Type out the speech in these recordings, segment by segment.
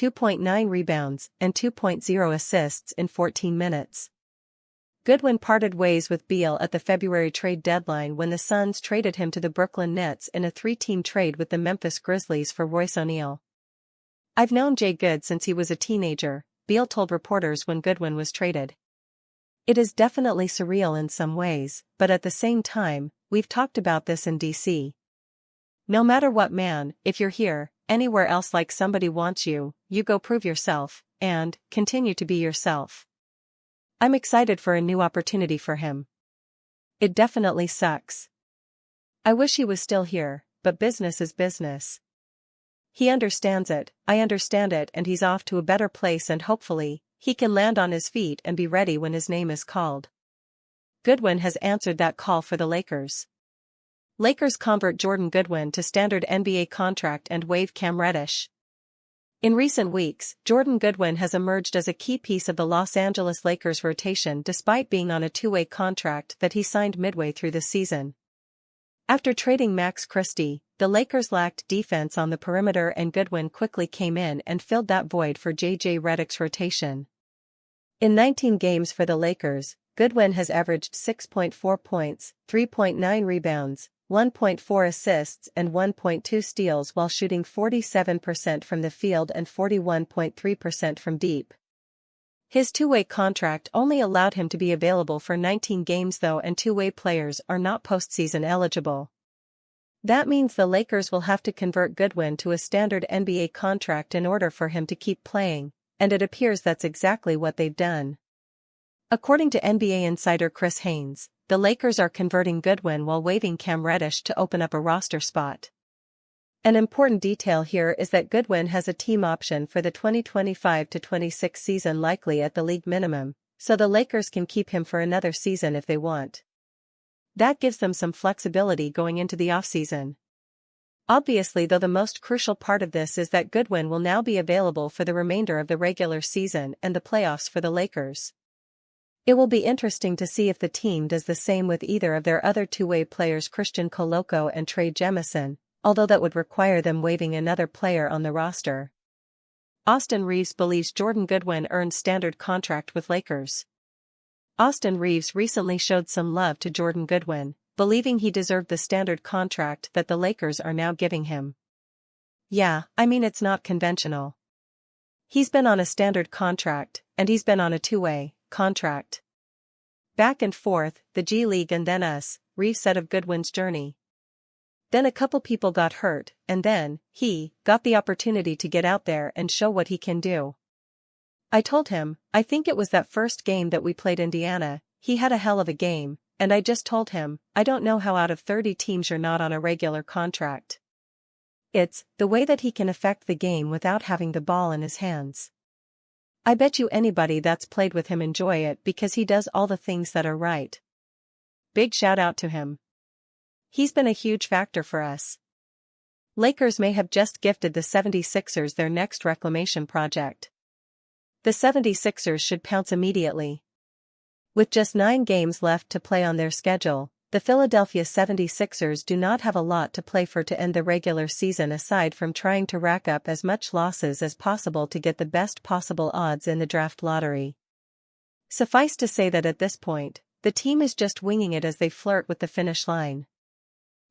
2.9 rebounds, and 2.0 assists in 14 minutes. Goodwin parted ways with Beal at the February trade deadline when the Suns traded him to the Brooklyn Nets in a three-team trade with the Memphis Grizzlies for Royce O'Neal. "I've known Jay Good since he was a teenager," Beal told reporters when Goodwin was traded. "It is definitely surreal in some ways, but at the same time, we've talked about this in DC. No matter what, man, if you're here, anywhere else, like somebody wants you, you go prove yourself, and continue to be yourself. I'm excited for a new opportunity for him. It definitely sucks. I wish he was still here, but business is business. He understands it, I understand it, and he's off to a better place, and hopefully, he can land on his feet and be ready when his name is called." Goodwin has answered that call for the Lakers. Lakers convert Jordan Goodwin to standard NBA contract and waive Cam Reddish. In recent weeks, Jordan Goodwin has emerged as a key piece of the Los Angeles Lakers rotation despite being on a two-way contract that he signed midway through the season. After trading Max Christie, the Lakers lacked defense on the perimeter, and Goodwin quickly came in and filled that void for J.J. Redick's rotation. In 19 games for the Lakers, Goodwin has averaged 6.4 points, 3.9 rebounds, 1.4 assists and 1.2 steals while shooting 47% from the field and 41.3% from deep. His two-way contract only allowed him to be available for 19 games though, and two-way players are not postseason eligible. That means the Lakers will have to convert Goodwin to a standard NBA contract in order for him to keep playing, and it appears that's exactly what they've done. According to NBA insider Chris Haynes, the Lakers are converting Goodwin while waiving Cam Reddish to open up a roster spot. An important detail here is that Goodwin has a team option for the 2025-26 season, likely at the league minimum, so the Lakers can keep him for another season if they want. That gives them some flexibility going into the offseason. Obviously, though, the most crucial part of this is that Goodwin will now be available for the remainder of the regular season and the playoffs for the Lakers. It will be interesting to see if the team does the same with either of their other two-way players, Christian Koloko and Trey Jemison, although that would require them waiving another player on the roster. Austin Reaves believes Jordan Goodwin earned standard contract with Lakers. Austin Reaves recently showed some love to Jordan Goodwin, believing he deserved the standard contract that the Lakers are now giving him. "Yeah, I mean, it's not conventional. He's been on a standard contract, and he's been on a two-way contract. Back and forth, the G League and then us," Reaves said of Goodwin's journey. "Then a couple people got hurt, and then he got the opportunity to get out there and show what he can do. I told him, I think it was that first game that we played Indiana, he had a hell of a game, and I just told him, I don't know how out of 30 teams you're not on a regular contract. It's the way that he can affect the game without having the ball in his hands. I bet you anybody that's played with him enjoy it because he does all the things that are right. Big shout out to him. He's been a huge factor for us." Lakers may have just gifted the 76ers their next reclamation project. The 76ers should pounce immediately. With just 9 games left to play on their schedule, the Philadelphia 76ers do not have a lot to play for to end the regular season aside from trying to rack up as much losses as possible to get the best possible odds in the draft lottery. Suffice to say that at this point, the team is just winging it as they flirt with the finish line.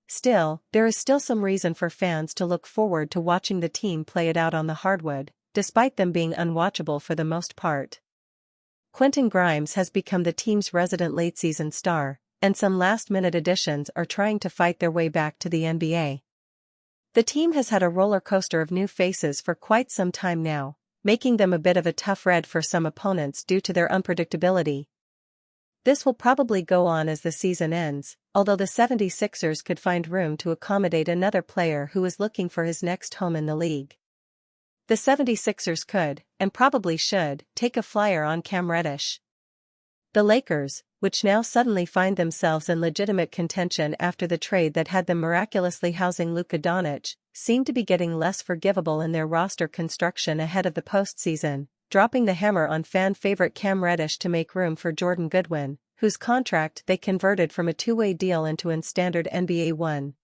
Still, there is still some reason for fans to look forward to watching the team play it out on the hardwood, despite them being unwatchable for the most part. Quentin Grimes has become the team's resident late-season star, and some last-minute additions are trying to fight their way back to the NBA. The team has had a roller coaster of new faces for quite some time now, making them a bit of a tough read for some opponents due to their unpredictability. This will probably go on as the season ends, although the 76ers could find room to accommodate another player who is looking for his next home in the league. The 76ers could, and probably should, take a flyer on Cam Reddish. The Lakers, which now suddenly find themselves in legitimate contention after the trade that had them miraculously housing Luka Doncic, seem to be getting less forgivable in their roster construction ahead of the postseason, dropping the hammer on fan favorite Cam Reddish to make room for Jordan Goodwin, whose contract they converted from a two-way deal into a standard NBA one.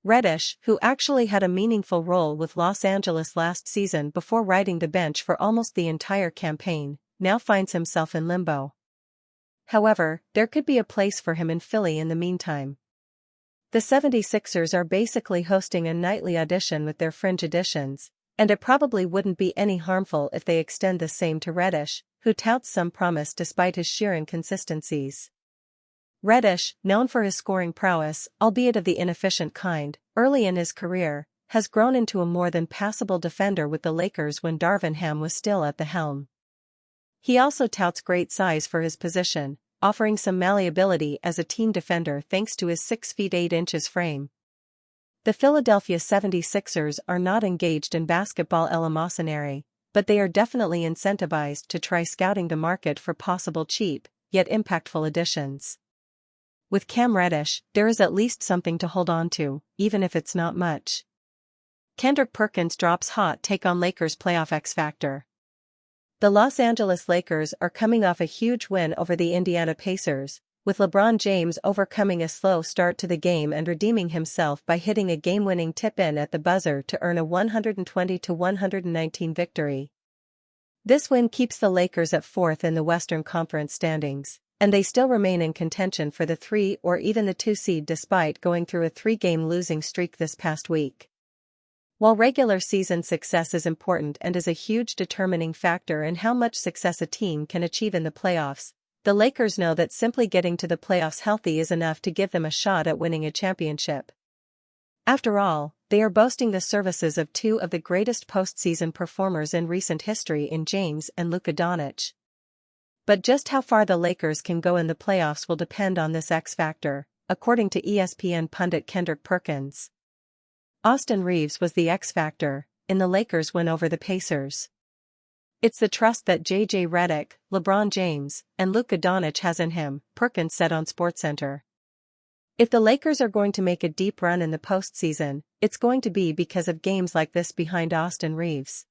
Reddish, who actually had a meaningful role with Los Angeles last season before riding the bench for almost the entire campaign, now finds himself in limbo. However, there could be a place for him in Philly in the meantime. The 76ers are basically hosting a nightly audition with their fringe additions, and it probably wouldn't be any harmful if they extend the same to Reddish, who touts some promise despite his sheer inconsistencies. Reddish, known for his scoring prowess, albeit of the inefficient kind, early in his career, has grown into a more than passable defender with the Lakers when Darvin Ham was still at the helm. He also touts great size for his position, offering some malleability as a team defender thanks to his 6 feet 8 inches frame. The Philadelphia 76ers are not engaged in basketball eleemosynary, but they are definitely incentivized to try scouting the market for possible cheap, yet impactful additions. With Cam Reddish, there is at least something to hold on to, even if it's not much. Kendrick Perkins drops hot take on Lakers playoff X Factor. The Los Angeles Lakers are coming off a huge win over the Indiana Pacers, with LeBron James overcoming a slow start to the game and redeeming himself by hitting a game-winning tip-in at the buzzer to earn a 120-119 victory. This win keeps the Lakers at 4th in the Western Conference standings, and they still remain in contention for the 3 or even the 2 seed despite going through a 3-game losing streak this past week. While regular season success is important and is a huge determining factor in how much success a team can achieve in the playoffs, the Lakers know that simply getting to the playoffs healthy is enough to give them a shot at winning a championship. After all, they are boasting the services of 2 of the greatest postseason performers in recent history in James and Luka Doncic. But just how far the Lakers can go in the playoffs will depend on this X factor, according to ESPN pundit Kendrick Perkins. Austin Reaves was the X factor in the Lakers' win over the Pacers. It's the trust that JJ Redick, LeBron James, and Luka Doncic has in him, Perkins said on SportsCenter. If the Lakers are going to make a deep run in the postseason, it's going to be because of games like this behind Austin Reaves.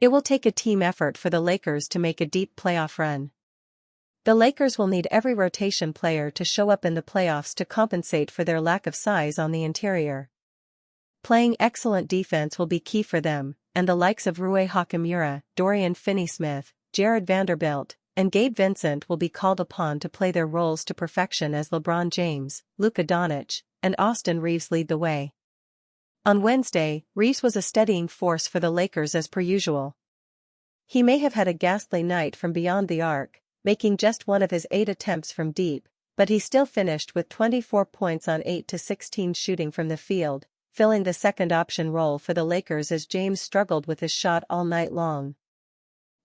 It will take a team effort for the Lakers to make a deep playoff run. The Lakers will need every rotation player to show up in the playoffs to compensate for their lack of size on the interior. Playing excellent defense will be key for them, and the likes of Rui Hachimura, Dorian Finney-Smith, Jared Vanderbilt, and Gabe Vincent will be called upon to play their roles to perfection as LeBron James, Luka Doncic, and Austin Reaves lead the way. On Wednesday, Reaves was a steadying force for the Lakers as per usual. He may have had a ghastly night from beyond the arc, making just one of his 8 attempts from deep, but he still finished with 24 points on 8-16 shooting from the field, filling the second option role for the Lakers as James struggled with his shot all night long.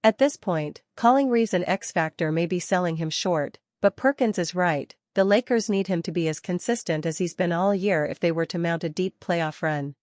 At this point, calling Reaves an X factor may be selling him short, but Perkins is right. The Lakers need him to be as consistent as he's been all year if they were to mount a deep playoff run.